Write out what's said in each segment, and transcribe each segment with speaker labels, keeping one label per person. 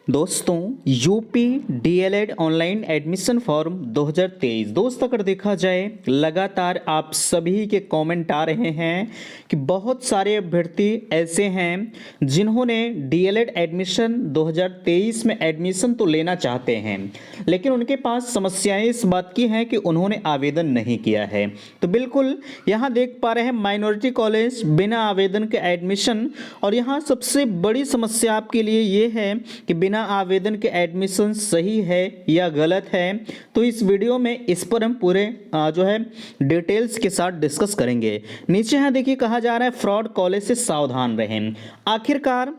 Speaker 1: दोस्तों UP DElEd online admission form 2023 दोस्त अगर देखा जाए लगातार आप सभी के कमेंट आ रहे हैं कि बहुत सारे अभ्यर्थी ऐसे हैं जिन्होंने डीएलएड एडमिशन 2023 में एडमिशन तो लेना चाहते हैं, लेकिन उनके पास समस्याएं इस बात की हैं कि उन्होंने आवेदन नहीं किया है। तो बिल्कुल यहाँ देख पा रहे हैं माइनॉरिटी कॉलेज बिना आवेदन के एडमिशन, और यहाँ सबसे बड़ी समस्या आपके लिए ये है कि बिना आवेदन के एडमिशन सही है या गलत है। तो इस वीडियो में इस पर हम पूरे जो है डिटेल्स के साथ डिस्कस करेंगे। नीचे यहाँ देखिए कहा जा रहा है फ्रॉड कॉलेज से सावधान रहें। आखिरकार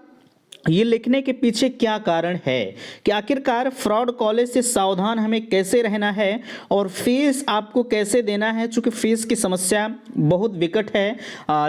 Speaker 1: ये लिखने के पीछे क्या कारण है कि आखिरकार फ्रॉड कॉलेज से सावधान हमें कैसे रहना है और फीस आपको कैसे देना है, चूंकि फीस की समस्या बहुत विकट है।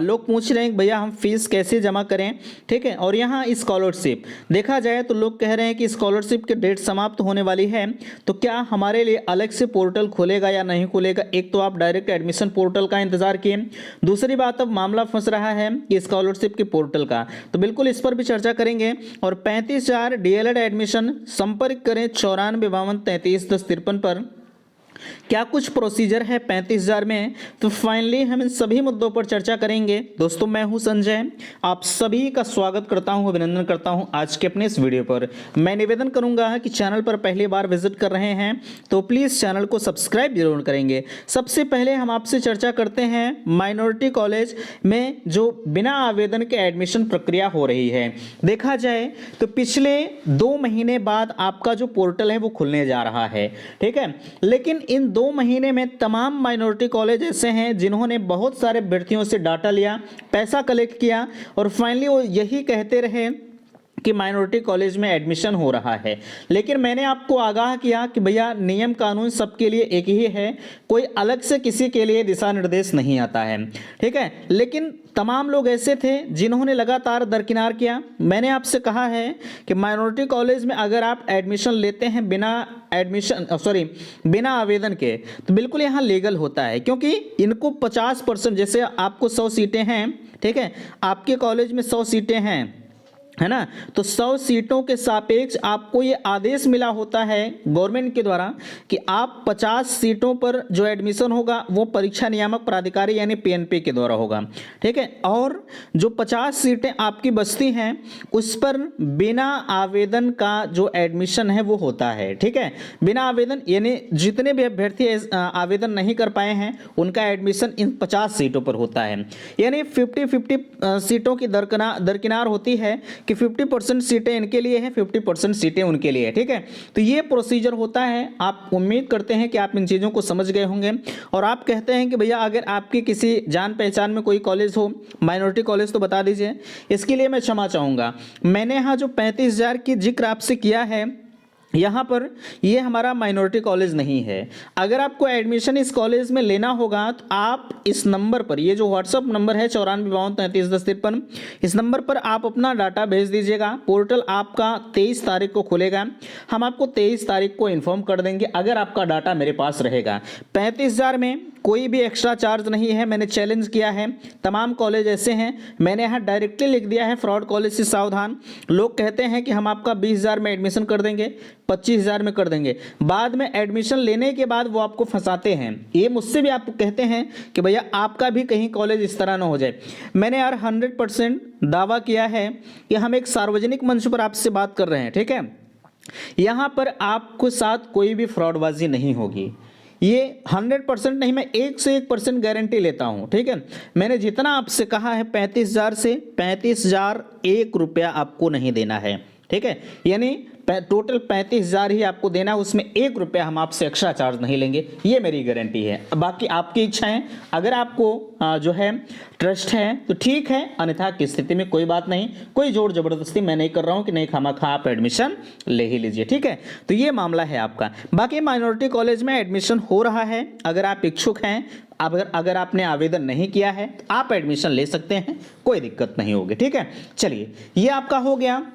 Speaker 1: लोग पूछ रहे हैं कि भैया हम फीस कैसे जमा करें, ठीक है। और यहाँ स्कॉलरशिप देखा जाए तो लोग कह रहे हैं कि स्कॉलरशिप की डेट समाप्त होने वाली है, तो क्या हमारे लिए अलग से पोर्टल खुलेगा या नहीं खुलेगा। एक तो आप डायरेक्ट एडमिशन पोर्टल का इंतजार किए, दूसरी बात अब मामला फंस रहा है कि स्कॉलरशिप के पोर्टल का। तो बिल्कुल इस पर भी चर्चा करेंगे। और 35,000 डीएलएड एडमिशन संपर्क करें 9452331053 पर। क्या कुछ प्रोसीजर है 35,000 में, तो फाइनली हम इन सभी मुद्दों पर चर्चा करेंगे। दोस्तों मैं हूं संजय, आप सभी का स्वागत करता हूं, अभिनंदन करता हूं आज के अपने इस वीडियो पर। मैं निवेदन करूंगा कि चैनल पर पहली बार विजिट कर रहे हैं तो प्लीज़ चैनल को सब्सक्राइब जरूर करेंगे। सबसे पहले हम आपसे चर्चा करते हैं माइनॉरिटी कॉलेज में जो बिना आवेदन के एडमिशन प्रक्रिया हो रही है। देखा जाए तो पिछले 2 महीने बाद आपका जो पोर्टल है वो खुलने जा रहा है, ठीक है। लेकिन इन 2 महीने में तमाम माइनॉरिटी कॉलेज ऐसे हैं जिन्होंने बहुत सारे अभ्यर्थियों से डाटा लिया, पैसा कलेक्ट किया और फाइनली वो यही कहते रहे कि माइनॉरिटी कॉलेज में एडमिशन हो रहा है। लेकिन मैंने आपको आगाह किया कि भैया नियम कानून सबके लिए एक ही है, कोई अलग से किसी के लिए दिशा निर्देश नहीं आता है, ठीक है। लेकिन तमाम लोग ऐसे थे जिन्होंने लगातार दरकिनार किया। मैंने आपसे कहा है कि माइनॉरिटी कॉलेज में अगर आप एडमिशन लेते हैं बिना आवेदन के, तो बिल्कुल यहाँ लीगल होता है, क्योंकि इनको 50% जैसे आपको 100 सीटें हैं, ठीक है, आपके कॉलेज में 100 सीटें हैं, है ना, तो 100 सीटों के सापेक्ष आपको ये आदेश मिला होता है गवर्नमेंट के द्वारा कि आप 50 सीटों पर जो एडमिशन होगा वो परीक्षा नियामक प्राधिकारी यानी पीएनपी के द्वारा होगा, ठीक है। और जो 50 सीटें आपकी बचती हैं उस पर बिना आवेदन का जो एडमिशन है वो होता है, ठीक है। बिना आवेदन यानी जितने भी अभ्यर्थी आवेदन नहीं कर पाए हैं उनका एडमिशन इन 50 सीटों पर होता है। यानी 50-50 सीटों की दरकिनार होती है कि 50% सीटें इनके लिए हैं, 50% सीटें उनके लिए, ठीक है। तो ये प्रोसीजर होता है। आप उम्मीद करते हैं कि आप इन चीज़ों को समझ गए होंगे। और आप कहते हैं कि भैया अगर आपकी किसी जान पहचान में कोई कॉलेज हो माइनॉरिटी कॉलेज तो बता दीजिए, इसके लिए मैं क्षमा चाहूँगा। मैंने यहाँ जो 35,000 की जिक्र आपसे किया है, यहाँ पर ये हमारा माइनॉरिटी कॉलेज नहीं है। अगर आपको एडमिशन इस कॉलेज में लेना होगा तो आप इस नंबर पर, ये जो व्हाट्सअप नंबर है 9452331053, इस नंबर पर आप अपना डाटा भेज दीजिएगा। पोर्टल आपका 23 तारीख को खुलेगा, हम आपको 23 तारीख को इन्फॉर्म कर देंगे अगर आपका डाटा मेरे पास रहेगा। 35,000 में कोई भी एक्स्ट्रा चार्ज नहीं है। मैंने चैलेंज किया है, तमाम कॉलेज ऐसे हैं, मैंने यहाँ डायरेक्टली लिख दिया है फ्रॉड कॉलेज से सावधान। लोग कहते हैं कि हम आपका 20,000 में एडमिशन कर देंगे, 25,000 में कर देंगे, बाद में एडमिशन लेने के बाद वो आपको फंसाते हैं। ये मुझसे भी आप कहते हैं कि भैया आपका भी कहीं कॉलेज इस तरह ना हो जाए। मैंने यार 100% दावा किया है कि हम एक सार्वजनिक मंच पर आपसे बात कर रहे हैं, ठीक है। यहाँ पर आपको साथ कोई भी फ्रॉडबाजी नहीं होगी, ये 100% नहीं, मैं 101% गारंटी लेता हूं, ठीक है। मैंने जितना आपसे कहा है 35,000 से 35,000 1 रुपया आपको नहीं देना है, ठीक है। यानी टोटल 35,000 ही आपको देना है, उसमें 1 रुपया हम आपसे एक्स्ट्रा चार्ज नहीं लेंगे, ये मेरी गारंटी है। बाकी आपकी इच्छा है, अगर आपको जो है ट्रस्ट है तो ठीक है, अन्यथा की स्थिति में कोई बात नहीं, कोई जोर जबरदस्ती मैं नहीं कर रहा हूं कि नहीं खामखा आप एडमिशन ले ही लीजिए, ठीक है। तो ये मामला है आपका। बाकी माइनॉरिटी कॉलेज में एडमिशन हो रहा है, अगर आप इच्छुक हैं, अगर आपने आवेदन नहीं किया है तो आप एडमिशन ले सकते हैं, कोई दिक्कत नहीं होगी, ठीक है। चलिए ये आपका हो गया।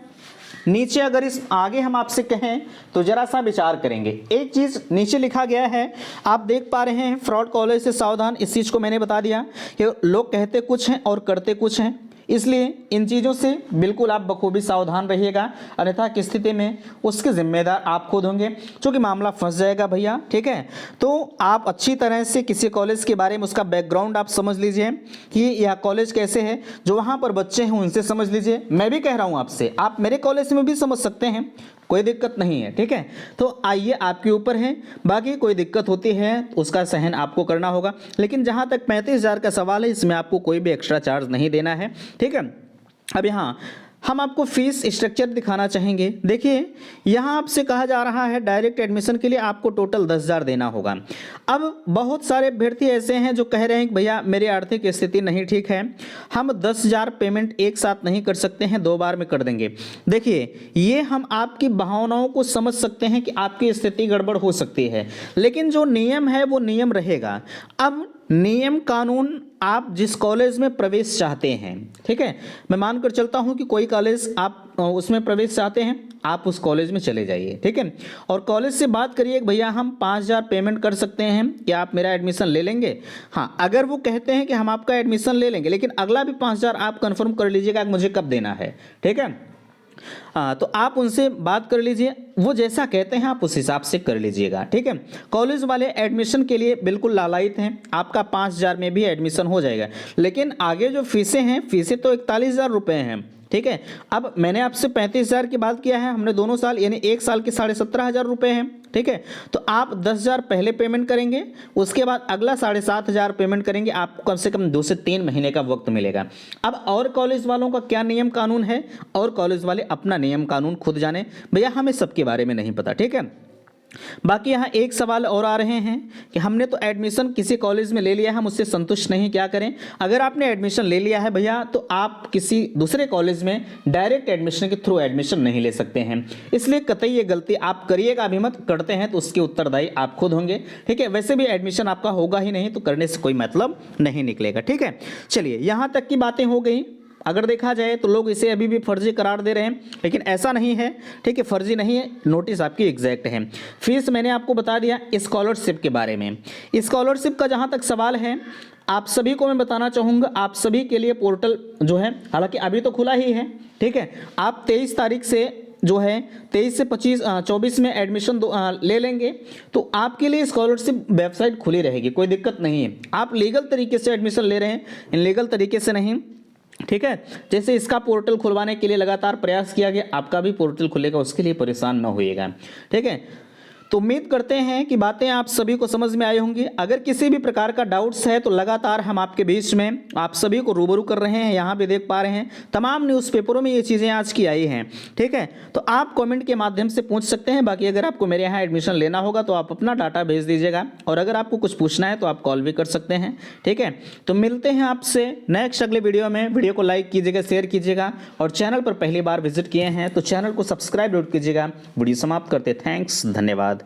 Speaker 1: नीचे अगर इस आगे हम आपसे कहें तो जरा सा विचार करेंगे। एक चीज नीचे लिखा गया है, आप देख पा रहे हैं फ्रॉड कॉलेज से सावधान। इस चीज को मैंने बता दिया कि लोग कहते कुछ हैं और करते कुछ हैं। इसलिए इन चीज़ों से बिल्कुल आप बखूबी सावधान रहिएगा, अन्यथा की स्थिति में उसके जिम्मेदार आप खुद होंगे, क्योंकि मामला फंस जाएगा भैया। ठीक है, तो आप अच्छी तरह से किसी कॉलेज के बारे में उसका बैकग्राउंड आप समझ लीजिए कि यह कॉलेज कैसे है, जो वहाँ पर बच्चे हैं उनसे समझ लीजिए। मैं भी कह रहा हूँ आपसे, आप मेरे कॉलेज में भी समझ सकते हैं, कोई दिक्कत नहीं है। ठीक है, तो आइए आपके ऊपर है, बाकी कोई दिक्कत होती है उसका सहन आपको करना होगा। लेकिन जहाँ तक 35,000 का सवाल है, इसमें आपको कोई भी एक्स्ट्रा चार्ज नहीं देना है। ठीक है, अब यहाँ हम आपको फीस स्ट्रक्चर दिखाना चाहेंगे। देखिए यहाँ आपसे कहा जा रहा है डायरेक्ट एडमिशन के लिए आपको टोटल 10,000 देना होगा। अब बहुत सारे अभ्यर्थी ऐसे हैं जो कह रहे हैं कि भैया मेरी आर्थिक स्थिति नहीं ठीक है, हम 10,000 पेमेंट एक साथ नहीं कर सकते हैं, 2 बार में कर देंगे। देखिए ये हम आपकी भावनाओं को समझ सकते हैं कि आपकी स्थिति गड़बड़ हो सकती है, लेकिन जो नियम है वो नियम रहेगा। अब नियम कानून आप जिस कॉलेज में प्रवेश चाहते हैं, ठीक है, मैं मानकर चलता हूं कि कोई कॉलेज आप उसमें प्रवेश चाहते हैं, आप उस कॉलेज में चले जाइए। ठीक है, और कॉलेज से बात करिए कि भैया हम 5,000 पेमेंट कर सकते हैं, क्या आप मेरा एडमिशन ले लेंगे। हाँ, अगर वो कहते हैं कि हम आपका एडमिशन ले लेंगे, लेकिन अगला भी 5,000 आप कंफर्म कर लीजिएगा कि मुझे कब देना है। ठीक है, तो आप उनसे बात कर लीजिए, वो जैसा कहते हैं आप उस हिसाब से कर लीजिएगा। ठीक है, कॉलेज वाले एडमिशन के लिए बिल्कुल लालायित हैं, आपका 5,000 में भी एडमिशन हो जाएगा, लेकिन आगे जो फीसें हैं, फीसें तो 41,000 रुपये हैं। ठीक है, अब मैंने आपसे 35,000 की बात किया है, हमने दोनों साल यानी एक साल के 17,500 रुपये हैं। ठीक है, तो आप 10,000 पहले पेमेंट करेंगे, उसके बाद अगला 7,500 पेमेंट करेंगे, आपको कम से कम 2 से 3 महीने का वक्त मिलेगा। अब और कॉलेज वालों का क्या नियम कानून है, और कॉलेज वाले अपना नियम कानून खुद जाने, भैया हमें सबके बारे में नहीं पता। ठीक है, बाकी यहाँ एक सवाल और आ रहे हैं कि हमने तो एडमिशन किसी कॉलेज में ले लिया है, हम उससे संतुष्ट नहीं, क्या करें। अगर आपने एडमिशन ले लिया है भैया, तो आप किसी दूसरे कॉलेज में डायरेक्ट एडमिशन के थ्रू एडमिशन नहीं ले सकते हैं, इसलिए कतई ये गलती आप करिएगा भी मत, करते हैं तो उसके उत्तरदायी आप खुद होंगे। ठीक है, वैसे भी एडमिशन आपका होगा ही नहीं, तो करने से कोई मतलब नहीं निकलेगा। ठीक है, चलिए यहाँ तक की बातें हो गई। अगर देखा जाए तो लोग इसे अभी भी फर्जी करार दे रहे हैं, लेकिन ऐसा नहीं है। ठीक है, फर्जी नहीं है, नोटिस आपकी एग्जैक्ट है। फीस मैंने आपको बता दिया। स्कॉलरशिप के बारे में, स्कॉलरशिप का जहां तक सवाल है, आप सभी को मैं बताना चाहूँगा, आप सभी के लिए पोर्टल जो है, हालांकि अभी तो खुला ही है। ठीक है, आप 23 तारीख से जो है 23 से 24 में एडमिशन ले लेंगे, तो आपके लिए स्कॉलरशिप वेबसाइट खुली रहेगी, कोई दिक्कत नहीं है। आप लीगल तरीके से एडमिशन ले रहे हैं, इनलीगल तरीके से नहीं। ठीक है, जैसे इसका पोर्टल खुलवाने के लिए लगातार प्रयास किया गया, आपका भी पोर्टल खुलेगा, उसके लिए परेशान न होइएगा। ठीक है, तो उम्मीद करते हैं कि बातें आप सभी को समझ में आई होंगी। अगर किसी भी प्रकार का डाउट्स है तो लगातार हम आपके बीच में आप सभी को रूबरू कर रहे हैं, यहाँ भी देख पा रहे हैं तमाम न्यूज़पेपरों में ये चीज़ें आज की आई हैं। ठीक है, तो आप कमेंट के माध्यम से पूछ सकते हैं। बाकी अगर आपको मेरे यहाँ एडमिशन लेना होगा तो आप अपना डाटा भेज दीजिएगा, और अगर आपको कुछ पूछना है तो आप कॉल भी कर सकते हैं। ठीक है, तो मिलते हैं आपसे नेक्स्ट अगले वीडियो में। वीडियो को लाइक कीजिएगा, शेयर कीजिएगा, और चैनल पर पहली बार विजिट किए हैं तो चैनल को सब्सक्राइब जरूर कीजिएगा। वीडियो समाप्त करते, थैंक्स, धन्यवाद।